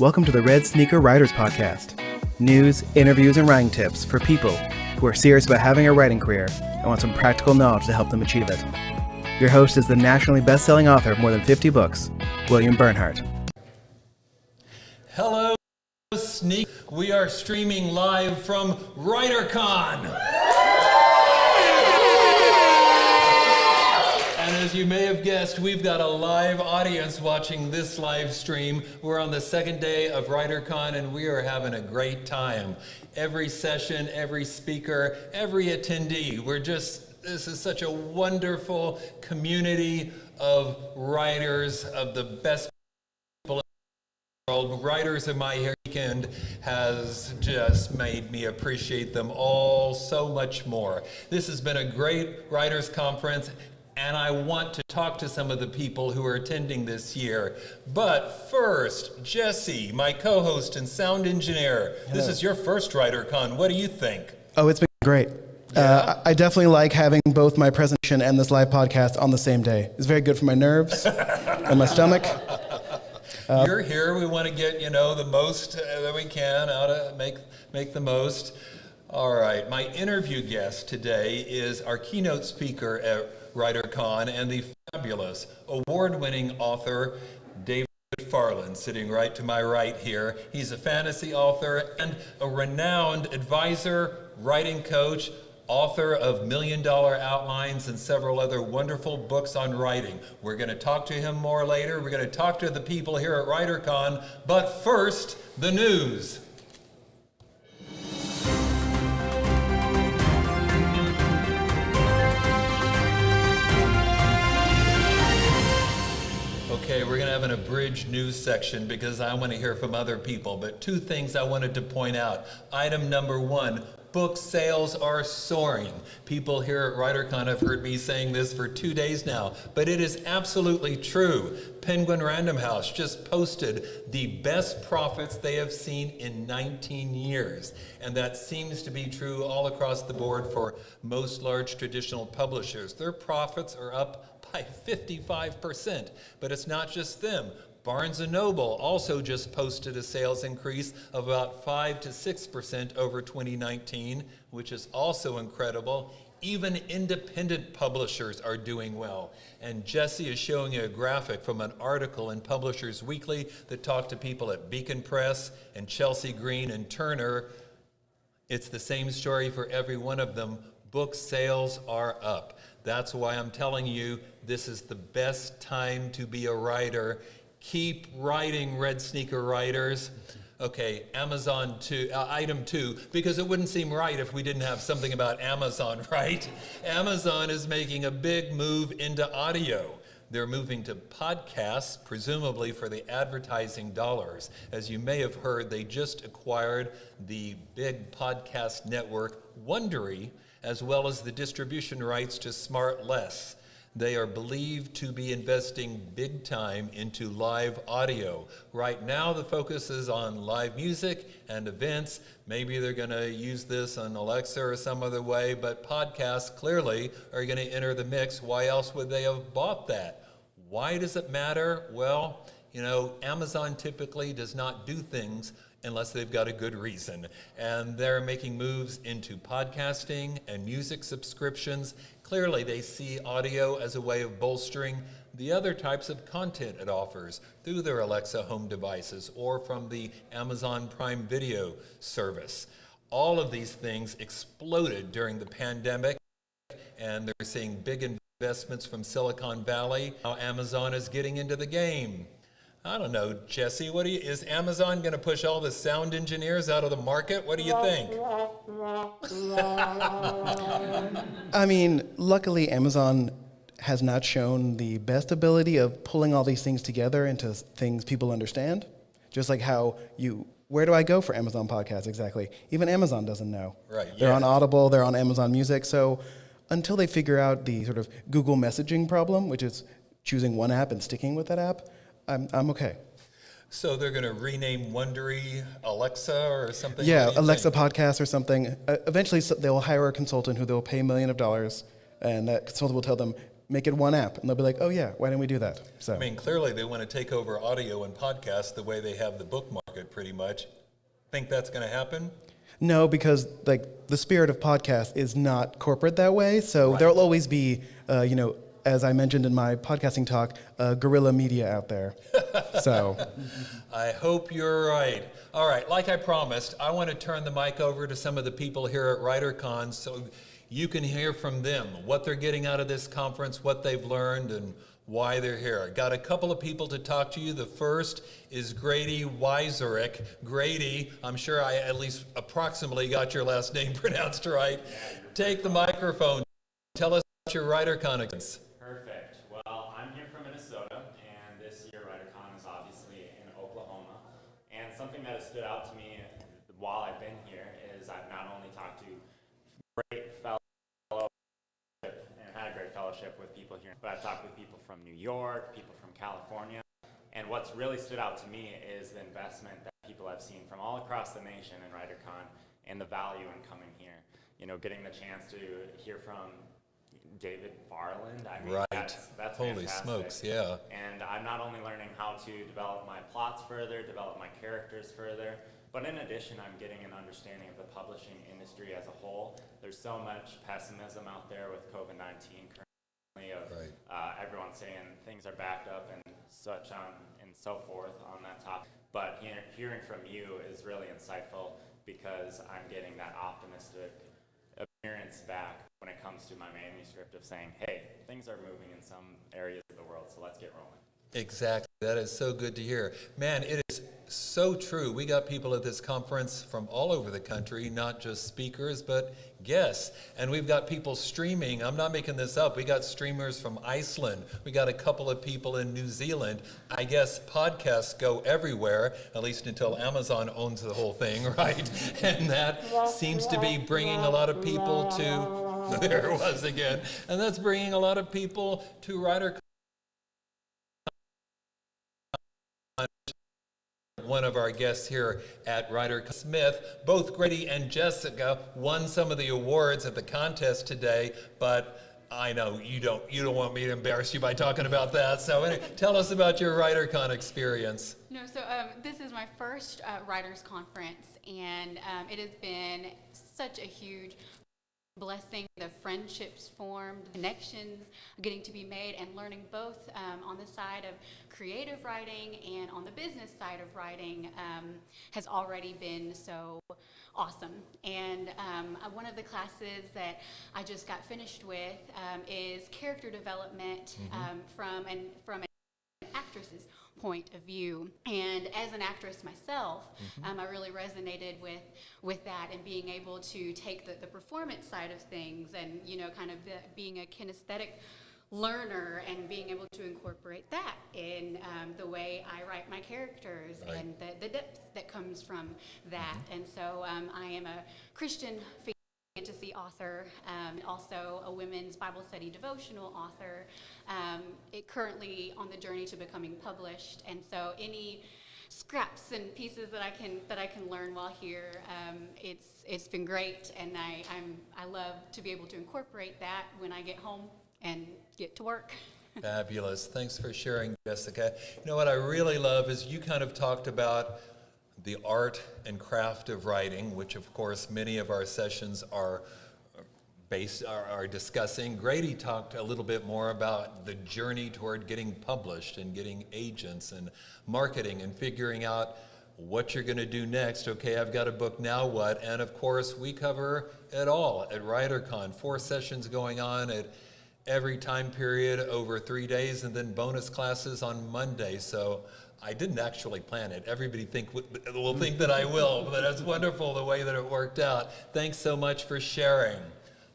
Welcome to the Red Sneaker Writers Podcast. News, interviews, and writing tips for people who are serious about having a writing career and want some practical knowledge to help them achieve it. Your host is the nationally best-selling author of more than 50 books, William Bernhardt. Hello, Sneak. We are streaming live from Writercon. And as you may have guessed, we've got a live audience watching this live stream. We're on the second day of Writercon, and we are having a great time. Every session, every speaker, every attendee, this is such a wonderful community of writers, of the best people in the world. Writers in my weekend has just made me appreciate them all so much more. This has been a great writers conference, and I want to talk to some of the people who are attending this year. But first, Jesse, my co-host and sound engineer. Hello. This is your first WriterCon. What do you think? Oh, it's been great. Yeah? I definitely like having both my presentation and this live podcast on the same day. It's very good for my nerves and my stomach. You're here. We want to get, the most that we can out of make the most. All right. My interview guest today is our keynote speaker at WriterCon and the fabulous award-winning author David Farland, sitting right to my right here. He's a fantasy author and a renowned advisor, writing coach, author of $1 Million Outlines and several other wonderful books on writing. We're going to talk to him more later. We're going to talk to the people here at WriterCon, but first, the news. Okay, we're going to have an abridged news section because I want to hear from other people, but two things I wanted to point out. Item number one, book sales are soaring. People here at WriterCon have heard me saying this for 2 days now, but it is absolutely true. Penguin Random House just posted the best profits they have seen in 19 years, and that seems to be true all across the board for most large traditional publishers. Their profits are up by 55%, but it's not just them. Barnes & Noble also just posted a sales increase of about 5 to 6% over 2019, which is also incredible. Even independent publishers are doing well. And Jesse is showing you a graphic from an article in Publishers Weekly that talked to people at Beacon Press and Chelsea Green and Turner. It's the same story for every one of them. Book sales are up. That's why I'm telling you this is the best time to be a writer. Keep writing, Red Sneaker writers. Okay, Amazon item 2, because it wouldn't seem right if we didn't have something about Amazon, right? Amazon is making a big move into audio. They're moving to podcasts, presumably for the advertising dollars. As you may have heard, they just acquired the big podcast network, Wondery, as well as the distribution rights to SmartLess. They are believed to be investing big time into live audio. Right now, the focus is on live music and events. Maybe they're going to use this on Alexa or some other way, but podcasts clearly are going to enter the mix. Why else would they have bought that? Why does it matter? Well, Amazon typically does not do things unless they've got a good reason. And they're making moves into podcasting and music subscriptions. Clearly, they see audio as a way of bolstering the other types of content it offers through their Alexa home devices or from the Amazon Prime Video service. All of these things exploded during the pandemic, and they're seeing big investments from Silicon Valley. Now Amazon is getting into the game. I don't know, Jesse, is Amazon going to push all the sound engineers out of the market? What do you think? I mean, luckily Amazon has not shown the best ability of pulling all these things together into things people understand. Just like where do I go for Amazon podcasts exactly? Even Amazon doesn't know. Right. Yeah. They're on Audible, they're on Amazon Music, so until they figure out the sort of Google messaging problem, which is choosing one app and sticking with that app, I'm okay. So they're going to rename Wondery Alexa or something? Yeah, Alexa Podcast or something. Eventually they'll hire a consultant who they'll pay $1 million, and that consultant will tell them, make it one app. And they'll be like, oh yeah, why didn't we do that? So I mean, clearly they want to take over audio and podcasts the way they have the bookmark market pretty much. Think that's going to happen? No, because like the spirit of podcast is not corporate that way. So Right. there'll always be, as I mentioned in my podcasting talk, guerrilla media out there. So I hope you're right. All right, like I promised, I want to turn the mic over to some of the people here at Writercon so you can hear from them, what they're getting out of this conference, what they've learned, and why they're here. Got a couple of people to talk to you. The first is Grady Wiserick. Grady, I'm sure I at least approximately got your last name pronounced right. Take the microphone. Tell us about your Writercon experience. Perfect. Well, I'm here from Minnesota, and this year Writercon is obviously in Oklahoma. And something that has stood out to me while I've been here is I've not only talked to great fellowship and had a great fellowship with people here, but I've talked with people from New York, people from California. And what's really stood out to me is the investment that people have seen from all across the nation in Writercon and the value in coming here. You know, getting the chance to hear from David Farland. I mean, Right. that's Holy fantastic. smokes, yeah. And I'm not only learning how to develop my plots further, develop my characters further, but in addition, I'm getting an understanding of the publishing industry as a whole. There's so much pessimism out there with COVID-19 currently of Right. everyone saying things are backed up and such on and so forth on that topic. But hearing from you is really insightful because I'm getting that optimistic appearance back when it comes to my manuscript of saying, hey, things are moving in some areas of the world, so let's get rolling. Exactly. That is so good to hear. Man, it is so true. We got people at this conference from all over the country, not just speakers, but guests. And we've got people streaming. I'm not making this up. We got streamers from Iceland. We got a couple of people in New Zealand. I guess podcasts go everywhere, at least until Amazon owns the whole thing, right? And that seems to be bringing a lot of people to, there it was again. And that's bringing a lot of people to Writercon. One of our guests here at Writercon, Smith. Both Grady and Jessica won some of the awards at the contest today, but I know you don't want me to embarrass you by talking about that. So anyway, tell us about your Writercon experience. No, so this is my first writers conference, and it has been such a huge blessing. The friendships formed, connections getting to be made, and learning both on the side of creative writing and on the business side of writing has already been so awesome. And one of the classes that I just got finished with is character development from an actress's point of view. And as an actress myself, I really resonated with that and being able to take the performance side of things and, kind of being a kinesthetic learner and being able to incorporate that in the way I write my characters and the depth that comes from that. And so I am a Christian fantasy author, also a women's Bible study devotional author, currently on the journey to becoming published. And so any scraps and pieces that I can learn while here, it's been great, and I love to be able to incorporate that when I get home and get to work. Fabulous. Thanks for sharing, Jessica. You know what I really love is you kind of talked about the art and craft of writing, which of course many of our sessions are discussing. Grady talked a little bit more about the journey toward getting published and getting agents and marketing and figuring out what you're going to do next. Okay, I've got a book, now what? And of course, we cover it all at Writercon. 4 sessions going on at every time period over 3 days, and then bonus classes on Monday. So I didn't actually plan it. Everybody will think that I will, but it's wonderful the way that it worked out. Thanks so much for sharing.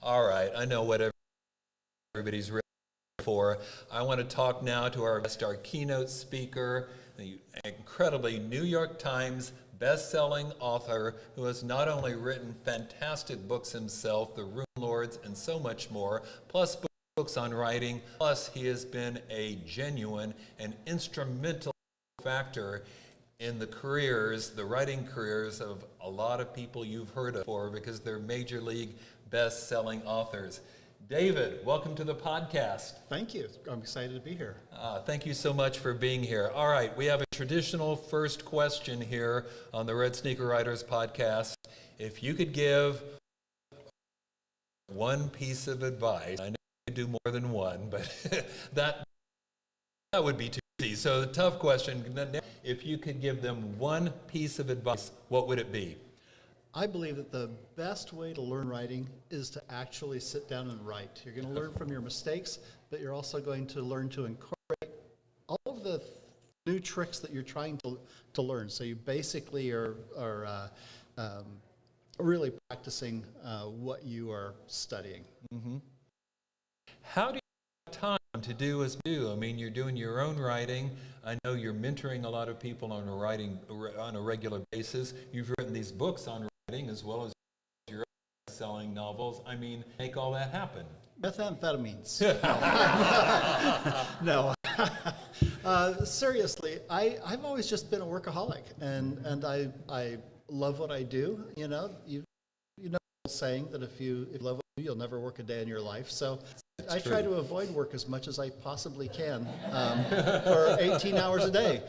All right, I know what everybody's ready for. I want to talk now to our guest, our keynote speaker, the incredibly New York Times best-selling author who has not only written fantastic books himself, The Rune Lords, and so much more, plus books on writing, plus he has been a genuine and instrumental factor in the writing careers of a lot of people you've heard of before because they're major league best-selling authors. David, welcome to the podcast. Thank you. I'm excited to be here. Thank you so much for being here. All right, we have a traditional first question here on the Red Sneaker Writers podcast. If you could give one piece of advice, I know you could do more than one, but that would be too easy. So the tough question, if you could give them one piece of advice, what would it be? I believe that the best way to learn writing is to actually sit down and write. You're going to learn from your mistakes, but you're also going to learn to incorporate all of the new tricks that you're trying to learn. So you basically are really practicing what you are studying. Mm-hmm. How do you have time to do as you do? I mean, you're doing your own writing. I know you're mentoring a lot of people on a regular basis. You've written these books on writing as well as your selling novels. I mean, make all that happen. Methamphetamines. No. Seriously, I've always just been a workaholic, and I love what I do. You know the saying that if you love what you do, you'll never work a day in your life. So I try to avoid work as much as I possibly can for 18 hours a day.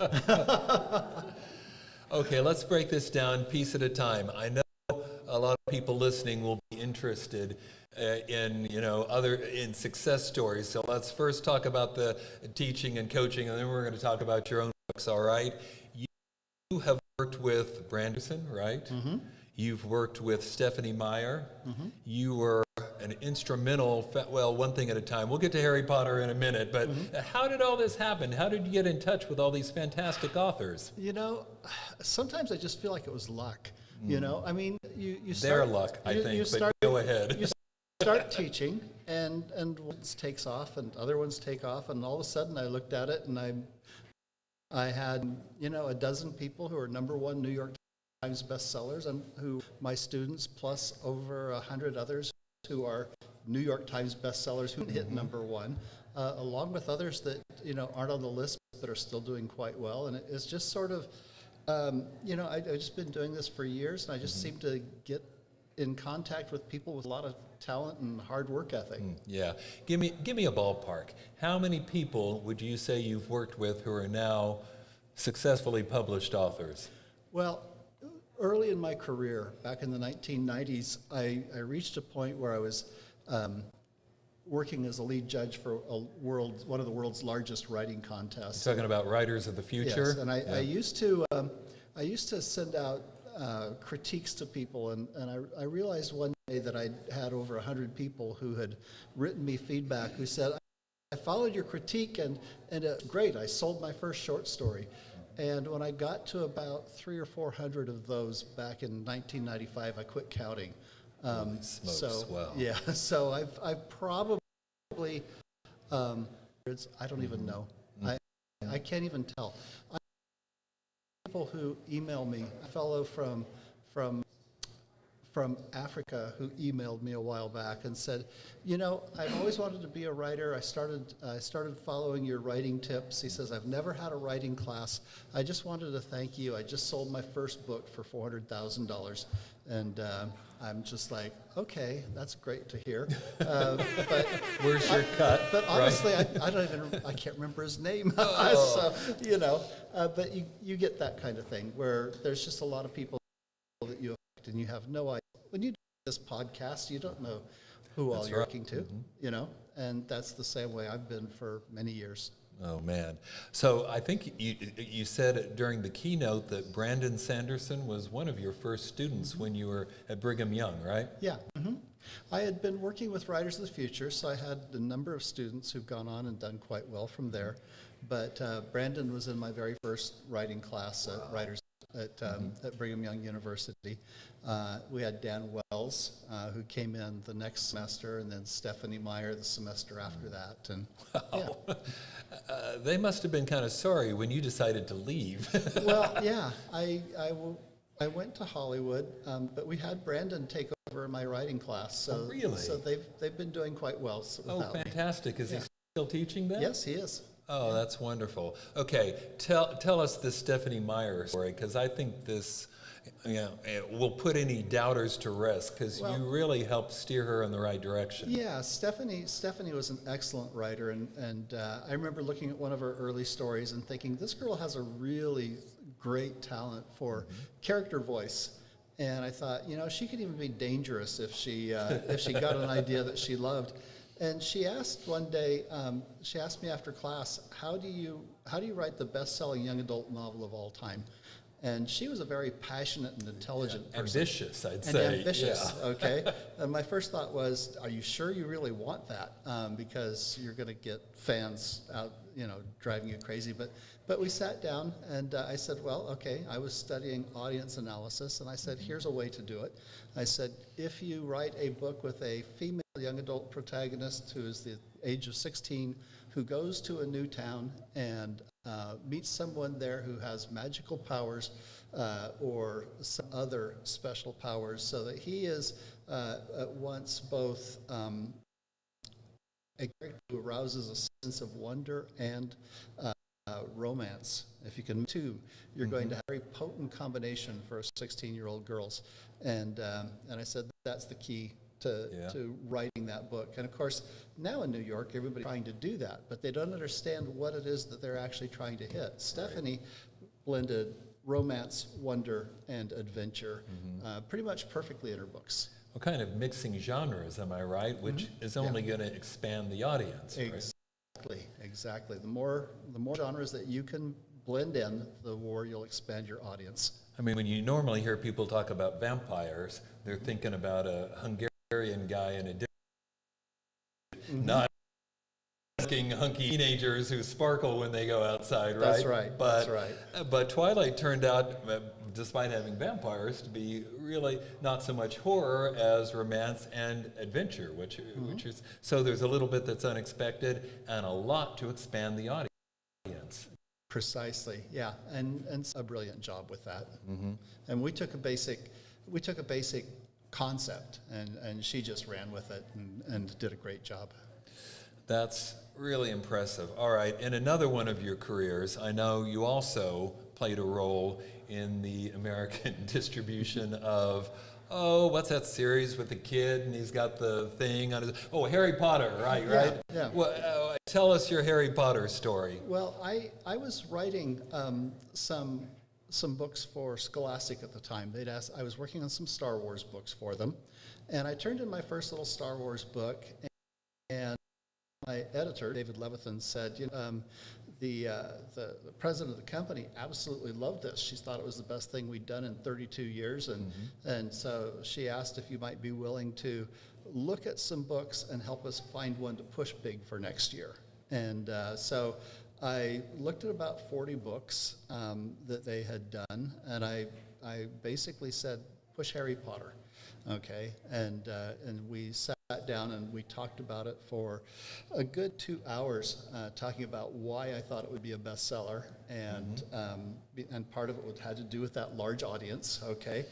Okay, let's break this down piece at a time. I know a lot of people listening will be interested in success stories. So let's first talk about the teaching and coaching, and then we're going to talk about your own books. All right, you have worked with Sanderson, right? Mm-hmm. You've worked with Stephanie Meyer. Mm-hmm. You were an instrumental, one thing at a time. We'll get to Harry Potter in a minute, but how did all this happen? How did you get in touch with all these fantastic authors? You know, sometimes I just feel like it was luck. You know, I mean, you start... Their luck, I think, but go ahead. You start teaching, and one takes off, and other ones take off, and all of a sudden I looked at it, and I had, a dozen people who are #1 New York Times bestsellers, and who my students, plus over 100 others who are New York Times bestsellers who hit #1, along with others that aren't on the list but are still doing quite well. And it's just sort of, I've just been doing this for years, and I just seem to get in contact with people with a lot of talent and hard work ethic. Yeah, give me a ballpark. How many people would you say you've worked with who are now successfully published authors? Well, early in my career, back in the 1990s, I reached a point where I was working as a lead judge for one of the world's largest writing contests. You're talking about Writers of the Future? Yes, and I used to send out critiques to people, and I realized one day that I had over 100 people who had written me feedback who said, I followed your critique, and great, I sold my first short story. And when I got to about 300 or 400 of those back in 1995, I quit counting. Holy smokes, wow. Yeah, so I've probably, I don't even know. I can't even tell. People who email me, a fellow from Africa who emailed me a while back and said, I've always wanted to be a writer. I started following your writing tips. He says, I've never had a writing class. I just wanted to thank you. I just sold my first book for $400,000. And I'm just like, okay, that's great to hear. But where's your cut? But honestly, right? I can't remember his name. So, but you get that kind of thing where there's just a lot of people that you affect, and you have no idea. When you do this podcast, you don't know who all you're talking to, and that's the same way I've been for many years. Oh, man. So I think you said during the keynote that Brandon Sanderson was one of your first students when you were at Brigham Young, right? Yeah. Mm-hmm. I had been working with Writers of the Future, so I had a number of students who've gone on and done quite well from there. But Brandon was in my very first writing class at Writers at Brigham Young University. We had Dan Wells, who came in the next semester, and then Stephanie Meyer the semester after that. And yeah. They must have been kind of sorry when you decided to leave. Well, yeah, I went to Hollywood, but we had Brandon take over my writing class. So, really? So they've been doing quite well. Oh, fantastic! Is he still teaching then? Yes, he is. Oh, that's wonderful. Okay, tell us the Stephanie Meyers story, because I think this, it will put any doubters to rest, because you really helped steer her in the right direction. Yeah, Stephanie was an excellent writer, and I remember looking at one of her early stories and thinking, this girl has a really great talent for character voice. And I thought, she could even be dangerous if she got an idea that she loved. And she asked one day, she asked me after class, how do you write the best-selling young adult novel of all time? And she was a very passionate and intelligent person. Ambitious, I'd And say. ambitious, Yeah. okay? And my first thought was, are you sure you really want that? Because you're going to get fans out, driving you crazy. But we sat down, and I said, well, okay, I was studying audience analysis, and I said, here's a way to do it. I said, if you write a book with a female young adult protagonist who is the age of 16, who goes to a new town and meets someone there who has magical powers or some other special powers, so that he is at once both a character who arouses a sense of wonder and romance. If you can two, you're going to have a very potent combination for 16-year-old girls. And I said that's the key to writing that book. And of course, now in New York, everybody's trying to do that, but they don't understand what it is that they're actually trying to hit. Stephanie blended romance, wonder, and adventure pretty much perfectly in her books. Well, kind of mixing genres, am I right? Which is only going to expand the audience, right? Exactly. The more genres that you can blend in, the more you'll expand your audience. I mean, when you normally hear people talk about vampires, they're thinking about a Hungarian guy in a different, not asking hunky teenagers who sparkle when they go outside, right? That's right. That's right. But Twilight turned out, despite having vampires, to be really not so much horror as romance and adventure, which is, so there's a little bit that's unexpected and a lot to expand the audience. Precisely, yeah, and a brilliant job with that. And we took a basic concept, and she just ran with it and did a great job. That's really impressive. All right, in another one of your careers, I know you also played a role in the American distribution of, what's that series with the kid and he's got the thing on his, Harry Potter, right? Yeah. Well, tell us your Harry Potter story. Well, I was writing some books for Scholastic at the time. I was working on some Star Wars books for them, and I turned in my first little Star Wars book, and my editor, David Levithan, said, the president of the company absolutely loved this. She thought it was the best thing we'd done in 32 years, and so she asked if you might be willing to look at some books and help us find one to push big for next year. And so I looked at about 40 books that they had done, and I basically said, push Harry Potter, okay? And we sat down and we talked about it for a good 2 hours, talking about why I thought it would be a bestseller, and part of it had to do with that large audience, okay?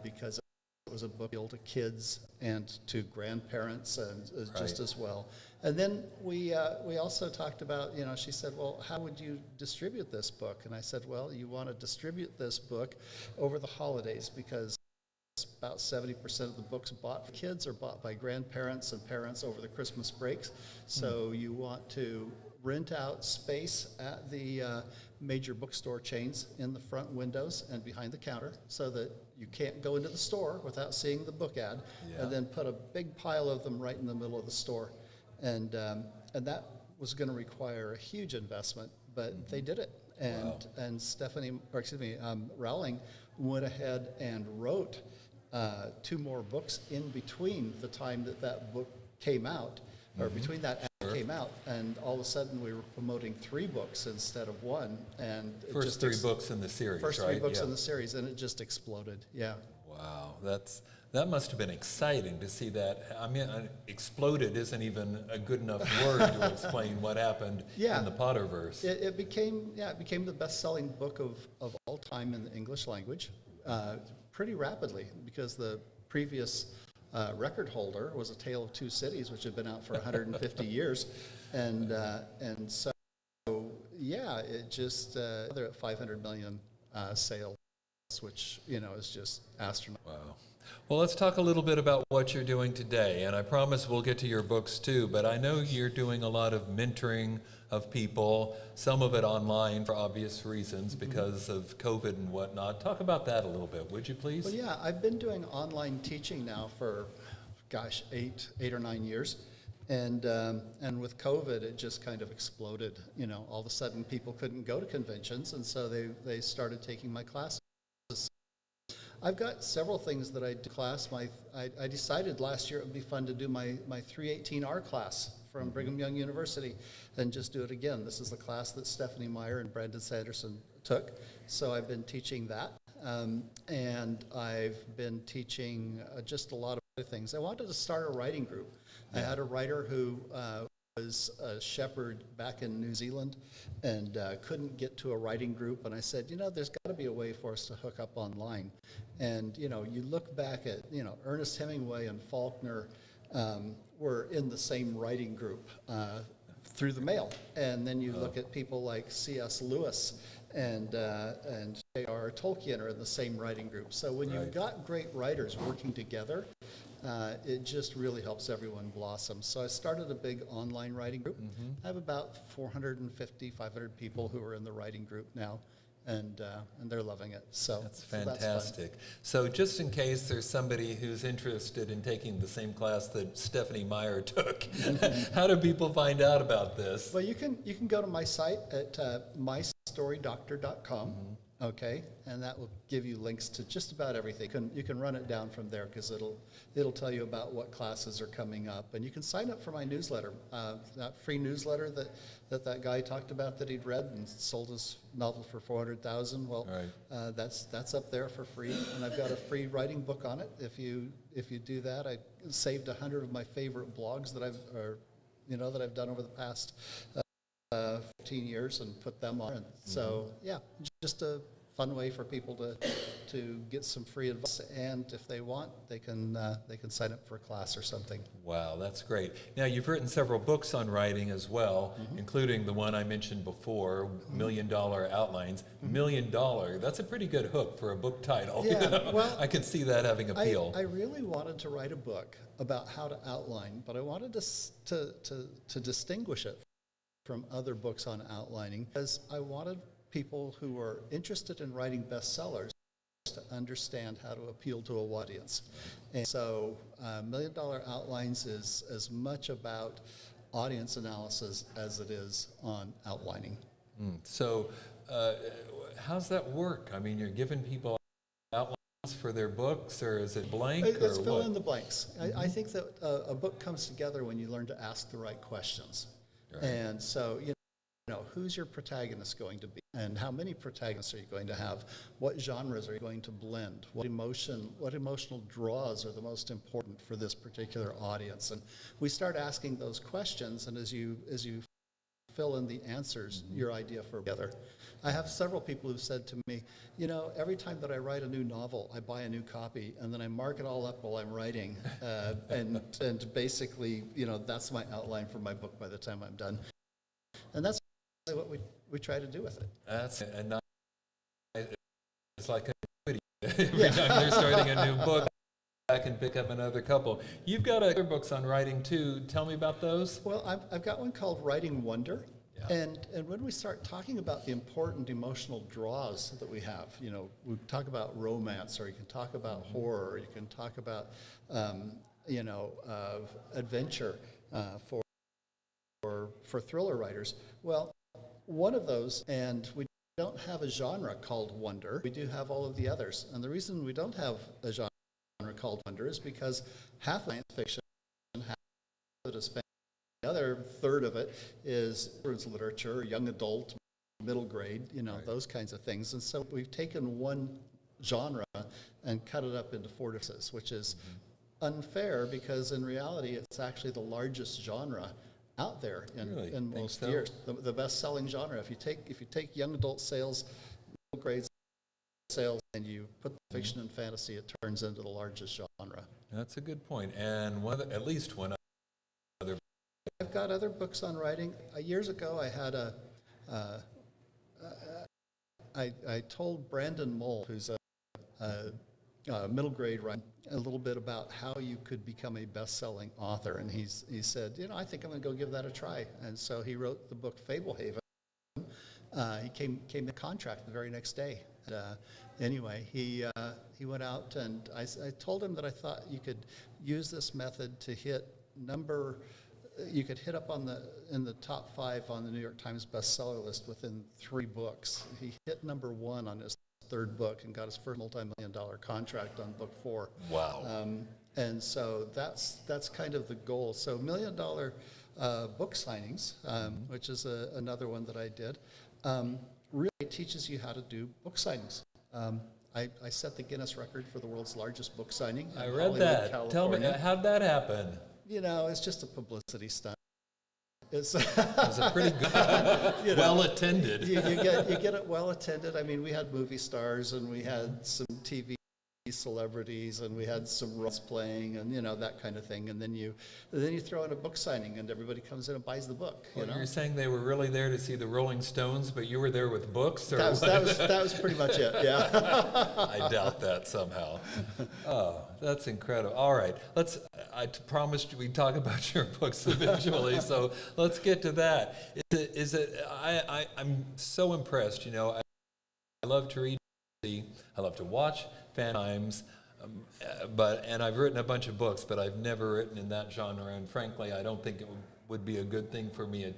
Because it was a book appeal to kids and to grandparents and just as well. And then we also talked about, she said, well, how would you distribute this book? And I said, well, you want to distribute this book over the holidays, because about 70% of the books bought for kids are bought by grandparents and parents over the Christmas breaks. So you want to rent out space at the major bookstore chains in the front windows and behind the counter, so that you can't go into the store without seeing the book ad, and then put a big pile of them right in the middle of the store. And that was going to require a huge investment, but they did it. And Rowling went ahead and wrote 2 more books in between the time that book came out, or between that ad came out, and all of a sudden we were promoting 3 books instead of 1. And First 3 books in the series, First right? 3 books in the series, and it just exploded. Yeah. Wow, that must have been exciting to see that. I mean, exploded isn't even a good enough word to explain what happened in the Potterverse. It became the best-selling book of all time in the English language pretty rapidly, because the previous record holder was A Tale of Two Cities, which had been out for 150 years, and so yeah, it just, they're at 500 million sales, which, is just astronomical. Wow. Well, let's talk a little bit about what you're doing today, and I promise we'll get to your books too, but I know you're doing a lot of mentoring of people, some of it online for obvious reasons because of COVID and whatnot. Talk about that a little bit, would you please? Well, yeah, I've been doing online teaching now for, gosh, eight or 9 years. And with COVID, it just kind of exploded. All of a sudden people couldn't go to conventions, and so they started taking my classes. I've got several things that I do class. I decided last year it would be fun to do my 318R class from Brigham Young University and just do it again. This is the class that Stephanie Meyers and Brandon Sanderson took. So I've been teaching that. And I've been teaching just a lot of other things. I wanted to start a writing group. I had a writer who was a shepherd back in New Zealand and couldn't get to a writing group. And I said, there's got to be a way for us to hook up online. And, you look back at, Ernest Hemingway and Faulkner were in the same writing group through the mail. And then you look at people like C.S. Lewis and J.R. Tolkien are in the same writing group. So when you've got great writers working together, it just really helps everyone blossom. So I started a big online writing group. I have about 450, 500 people who are in the writing group now, and they're loving it. So That's so fantastic. So just in case there's somebody who's interested in taking the same class that Stephanie Meyers took, how do people find out about this? Well, you can go to my site at mystorydoctor.com. Okay, and that will give you links to just about everything. You can run it down from there because it'll tell you about what classes are coming up, and you can sign up for my newsletter, that free newsletter that guy talked about that he'd read and sold his novel for $400,000. Well, that's up there for free, and I've got a free writing book on it. If you do that, I saved 100 of my favorite blogs that I've done over the past 15 years and put them on. And so yeah, just a fun way for people to get some free advice, and if they want, they can sign up for a class or something. Wow, that's great. Now, you've written several books on writing as well, including the one I mentioned before, $1 Million Outlines. $1 Million, that's a pretty good hook for a book title. Yeah, well, I can see that having appeal. I really wanted to write a book about how to outline, but I wanted to distinguish it from other books on outlining, because I wanted people who are interested in writing bestsellers to understand how to appeal to a audience. And so $1 Million Outlines is as much about audience analysis as it is on outlining. So how's that work? I mean, you're giving people outlines for their books, or is it blank, It's or fill what? in the blanks. I think that a book comes together when you learn to ask the right questions. Right. And so, who's your protagonist going to be? And how many protagonists are you going to have? What genres are you going to blend? What emotional draws are the most important for this particular audience? And we start asking those questions, and as you fill in the answers, your idea for together. I have several people who've said to me, every time that I write a new novel, I buy a new copy, and then I mark it all up while I'm writing, and basically, that's my outline for my book by the time I'm done. And that's what we try to do with it. That's a nice, it's like a video. Every time they're starting a new book, I can pick up another couple. You've got other books on writing too. Tell me about those. Well, I've got one called Writing Wonder. Yeah. And when we start talking about the important emotional draws that we have, we talk about romance, or you can talk about horror, or you can talk about, adventure for thriller writers. Well, one of those, and we don't have a genre called wonder. We do have all of the others. And the reason we don't have a genre called wonder is because half science fiction, half of it is fantasy. The other third of it is children's literature, young adult, middle grade, those kinds of things. And so we've taken one genre and cut it up into 4 differences, which is unfair, because in reality it's actually the largest genre out there in most years. The best-selling genre. If you take young adult sales, middle grade sales, and you put fiction and fantasy, it turns into the largest genre. That's a good point. And at least one other. I've got other books on writing. Years ago, I had I told Brandon Mole, who's a middle grade writer, a little bit about how you could become a best-selling author, and he said, I think I'm going to go give that a try. And so he wrote the book Fablehaven. He came to contract the very next day. And, anyway, he went out, and I told him that I thought you could use this method to hit you could hit up in the top 5 on the New York Times bestseller list within 3 books. He hit number 1 on his 3rd book and got his first multi-million-dollar contract on book 4. Wow. And so that's kind of the goal. So $1 million book signings, which is another one that I did, really teaches you how to do book signings. I set the Guinness record for the world's largest book signing. I in read Hollywood, that. California. Tell me, how'd that happen? It's just a publicity stunt. It's It was a pretty good, well-attended. you get it well attended. I mean, we had movie stars, and we had some TV celebrities, and we had some roles playing, and that kind of thing. And then you throw in a book signing, and everybody comes in and buys the book. You're saying they were really there to see the Rolling Stones, but you were there with books, or that was pretty much it. Yeah. I doubt that somehow. Oh, that's incredible. All right, I promised we'd talk about your books eventually, so let's get to that. I'm so impressed. I love to read. I love to watch fan times, and I've written a bunch of books, but I've never written in that genre, and frankly, I don't think it would be a good thing for me to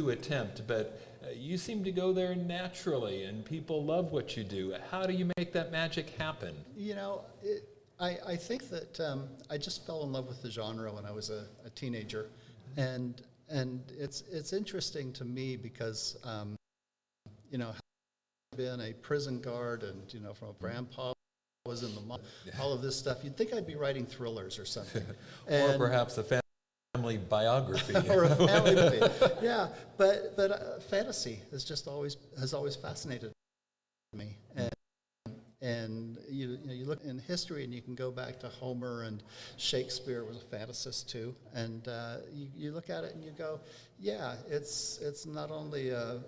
attempt, but you seem to go there naturally, and people love what you do. How do you make that magic happen? I think that I just fell in love with the genre when I was a teenager, and it's interesting to me because been a prison guard, and from a grandpa was in the mob, all of this stuff. You'd think I'd be writing thrillers or something, or perhaps a family biography. Or a family movie. Yeah, but fantasy has always fascinated me, and you look in history, and you can go back to Homer, and Shakespeare was a fantasist too, and you look at it and you go, yeah, it's not only a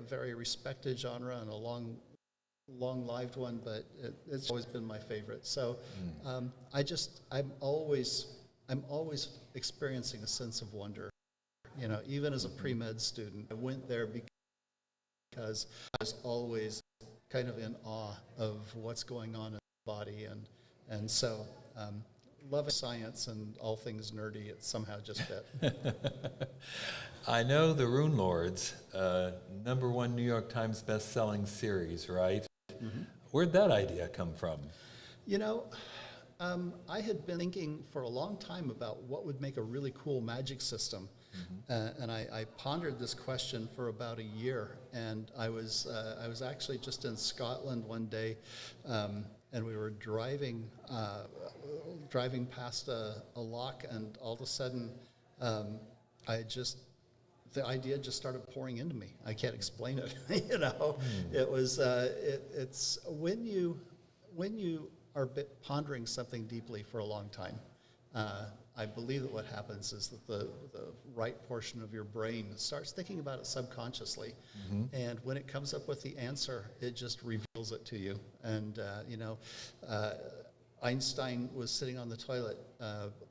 very respected genre and a long-lived one, but it's always been my favorite. So I'm always experiencing a sense of wonder. Even as a pre-med student, I went there because I was always kind of in awe of what's going on in the body, and so loving science and all things nerdy, it somehow just fit. I know the Rune Lords, #1 New York Times best-selling series, right? Mm-hmm. Where'd that idea come from? I had been thinking for a long time about what would make a really cool magic system. Mm-hmm. And I pondered this question for about a year, and I was actually just in Scotland one day, and we were driving past a loch, and all of a sudden, the idea just started pouring into me. I can't explain it. It was it's when you are pondering something deeply for a long time. I believe that what happens is that the right portion of your brain starts thinking about it subconsciously, and when it comes up with the answer, it just reveals it to you. And Einstein was sitting on the toilet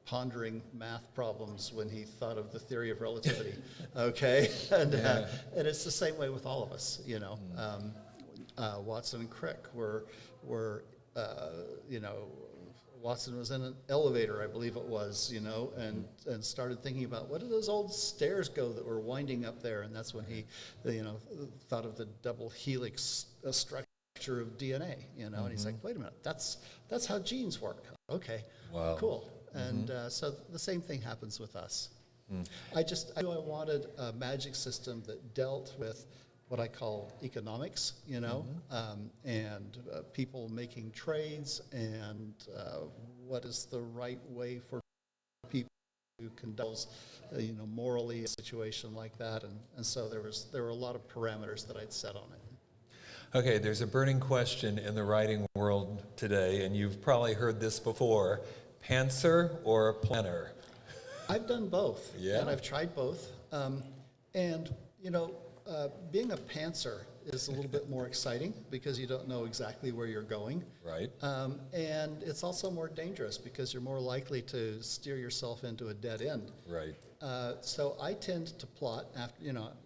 pondering math problems when he thought of the theory of relativity. Okay, and it's the same way with all of us. Watson and Crick were Watson was in an elevator, I believe it was, and started thinking about what do those old stairs go that were winding up there, and that's when he, thought of the double helix structure of DNA, and he's like, wait a minute, that's how genes work. Okay, wow. Cool, and so the same thing happens with us. I knew I wanted a magic system that dealt with what I call economics, and people making trades, and what is the right way for people to conduct, morally a situation like that, and so there were a lot of parameters that I'd set on it. Okay, there's a burning question in the writing world today, and you've probably heard this before: pantser or planner? I've done both, yeah, and I've tried both, and being a pantser is a little bit more exciting because you don't know exactly where you're going. Right. And it's also more dangerous because you're more likely to steer yourself into a dead end. Right. So I tend to plot after,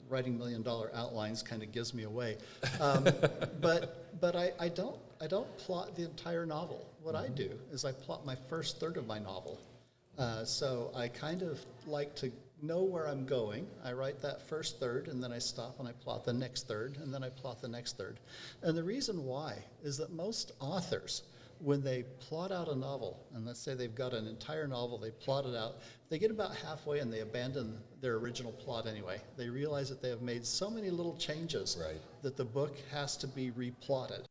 writing $1 million outlines kind of gives me away. But I don't plot the entire novel. What I do is I plot my first third of my novel. So I kind of like to know where I'm going. I write that first third, and then I stop and I plot the next third, and then I plot the next third. And the reason why is that most authors, when they plot out a novel, and let's say they've got an entire novel, they plot it out, they get about halfway and they abandon their original plot anyway. They realize that they have made so many little changes that the book has to be replotted.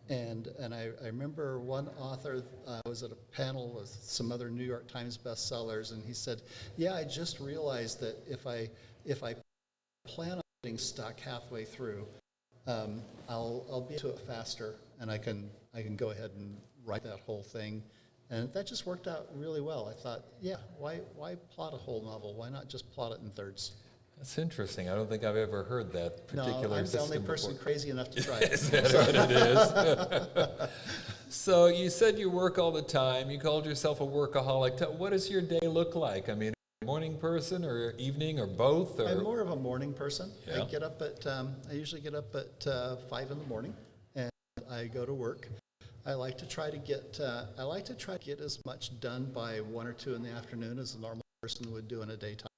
And I remember one author was at a panel with some other New York Times bestsellers, and he said, "Yeah, I just realized that if I plan on getting stuck halfway through, I'll be to it faster, and I can go ahead and write that whole thing." And that just worked out really well. I thought, yeah, why plot a whole novel? Why not just plot it in thirds? That's interesting. I don't think I've ever heard that particular No, I'm the system only person before. crazy enough to try it. Is that what it is? So you said you work all the time. You called yourself a workaholic. What does your day look like? I mean, are you a morning person or evening or both? Or? I'm more of a morning person. Yeah. I usually get up at 5 in the morning, and I go to work. I like to try to get as much done by 1 or 2 in the afternoon as a normal person would do in a daytime.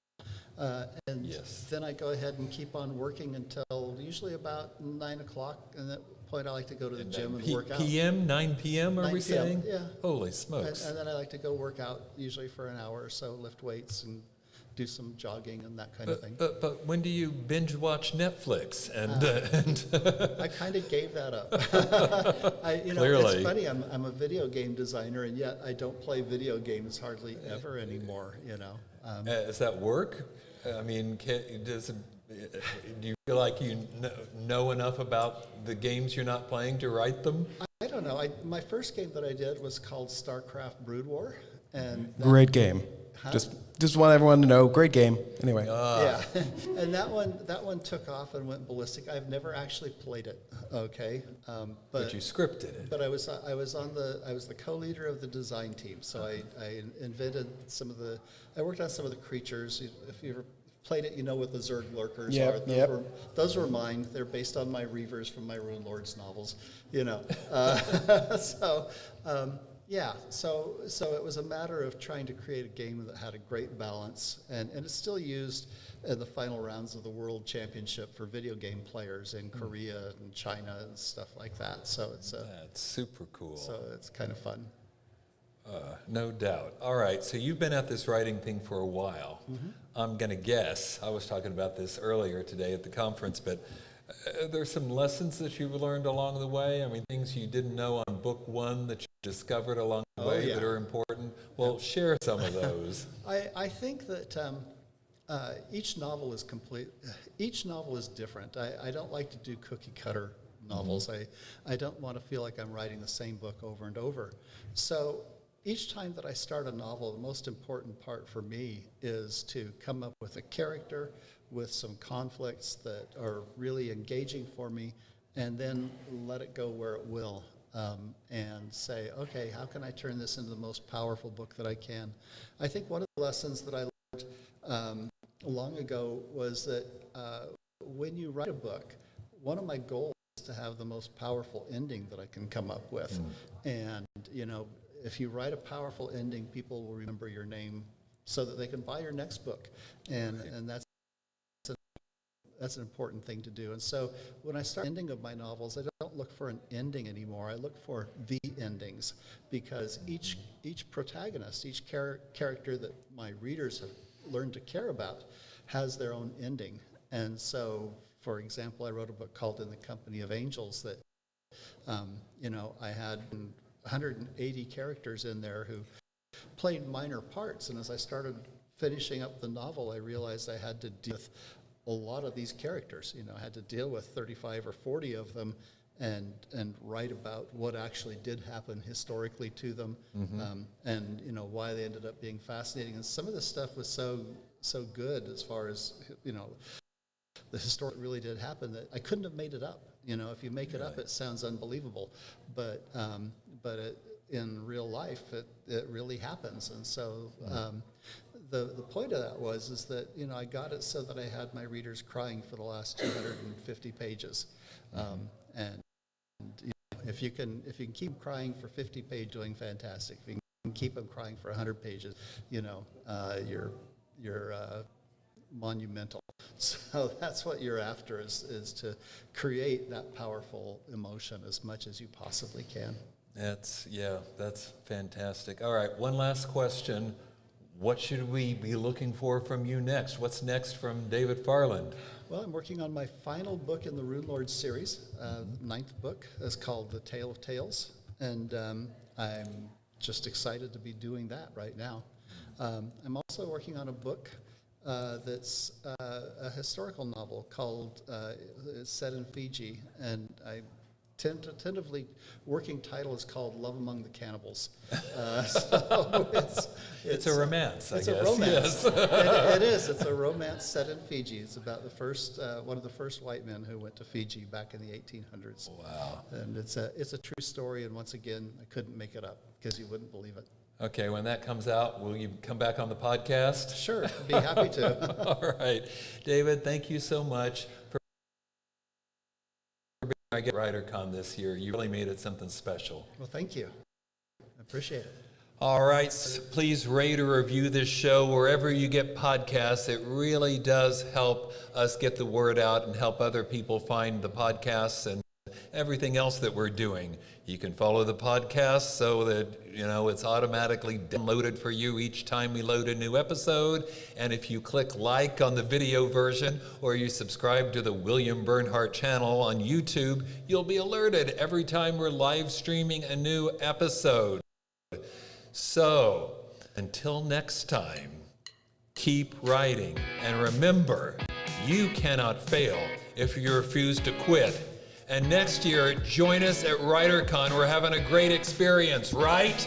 And then I go ahead and keep on working until usually about 9 o'clock. And at that point, I like to go to the gym and work out. 9 p.m. Are 9 we p.m., saying? yeah. Holy smokes! And then I like to go work out usually for an hour or so, lift weights and do some jogging and that kind of thing. But when do you binge watch Netflix? And I kind of gave that up. Clearly. It's funny. I'm a video game designer, and yet I don't play video games hardly ever anymore. Does that work? I mean, do you feel like you know enough about the games you're not playing to write them? I don't know. My first game that I did was called Starcraft Brood War, and Great game. Just want everyone to know, great game. Anyway. yeah, and that one took off and went ballistic. I've never actually played it. Okay, But you scripted it. But I was the co-leader of the design team, so I invented I worked on some of the creatures. If you ever played it, you know what the Zerg lurkers are. Those were mine. They're based on my Reavers from my Rune Lords novels. So it was a matter of trying to create a game that had a great balance, and it's still used in the final rounds of the World Championship for video game players in Korea and China and stuff like that. So That's super cool. So it's kind of fun. No doubt. All right, so you've been at this writing thing for a while. I'm going to guess, I was talking about this earlier today at the conference, but there's some lessons that you've learned along the way? I mean, things you didn't know on book 1 that you discovered along the way that are important? Well, share some of those. I think that each novel is complete. Each novel is different. I don't like to do cookie cutter novels. I don't want to feel like I'm writing the same book over and over. So each time that I start a novel, the most important part for me is to come up with a character with some conflicts that are really engaging for me, and then let it go where it will, and say, okay, how can I turn this into the most powerful book that I can? I think one of the lessons that I learned long ago was that when you write a book, one of my goals is to have the most powerful ending that I can come up with. And, if you write a powerful ending, people will remember your name so that they can buy your next book. And that's an important thing to do. And so when I start the ending of my novels, I don't look for an ending anymore. I look for the endings, because each protagonist, each character that my readers have learned to care about has their own ending. And so, for example, I wrote a book called In the Company of Angels that, I had 180 characters in there who played minor parts. And as I started finishing up the novel, I realized I had to deal with a lot of these characters. I had to deal with 35 or 40 of them and write about what actually did happen historically to them, and why they ended up being fascinating. And some of this stuff was so good as far as the history really did happen that I couldn't have made it up. You know, if you make it up, it sounds unbelievable, but in real life, it really happens. And so the point of that is that, you know, I got it so that I had my readers crying for the last 250 pages, and you know, if you can keep crying for 50 pages, doing fantastic. If you can keep them crying for 100 pages, you know, you're monumental. So that's what you're after, is to create that powerful emotion as much as you possibly can. That's fantastic. All right, one last question. What should we be looking for from you next? What's next from David Farland? Well, I'm working on my final book in the Rune Lord series. Ninth book is called The Tale of Tales, and I'm just excited to be doing that right now. I'm also working on a book that's a historical novel called, it's set in Fiji, and I tentatively working title is called Love Among the Cannibals. So it's a romance, I guess. It's a romance. Yes. It is. It's a romance set in Fiji. It's about the first one of the first white men who went to Fiji back in the 1800s. Wow. And it's a true story. And once again, I couldn't make it up because you wouldn't believe it. Okay, when that comes out, will you come back on the podcast? Sure, I'd be happy to. All right. David, thank you so much for being our guest at Writercon this year. You really made it something special. Well, thank you. I appreciate it. All right, please rate or review this show wherever you get podcasts. It really does help us get the word out and help other people find the podcasts and everything else that we're doing. You can follow the podcast so that, you know, it's automatically downloaded for you each time we load a new episode. And if you click like on the video version or you subscribe to the William Bernhardt channel on YouTube, you'll be alerted every time we're live streaming a new episode. So, until next time, keep writing. And remember, you cannot fail if you refuse to quit. And next year, join us at Writercon. We're having a great experience, right?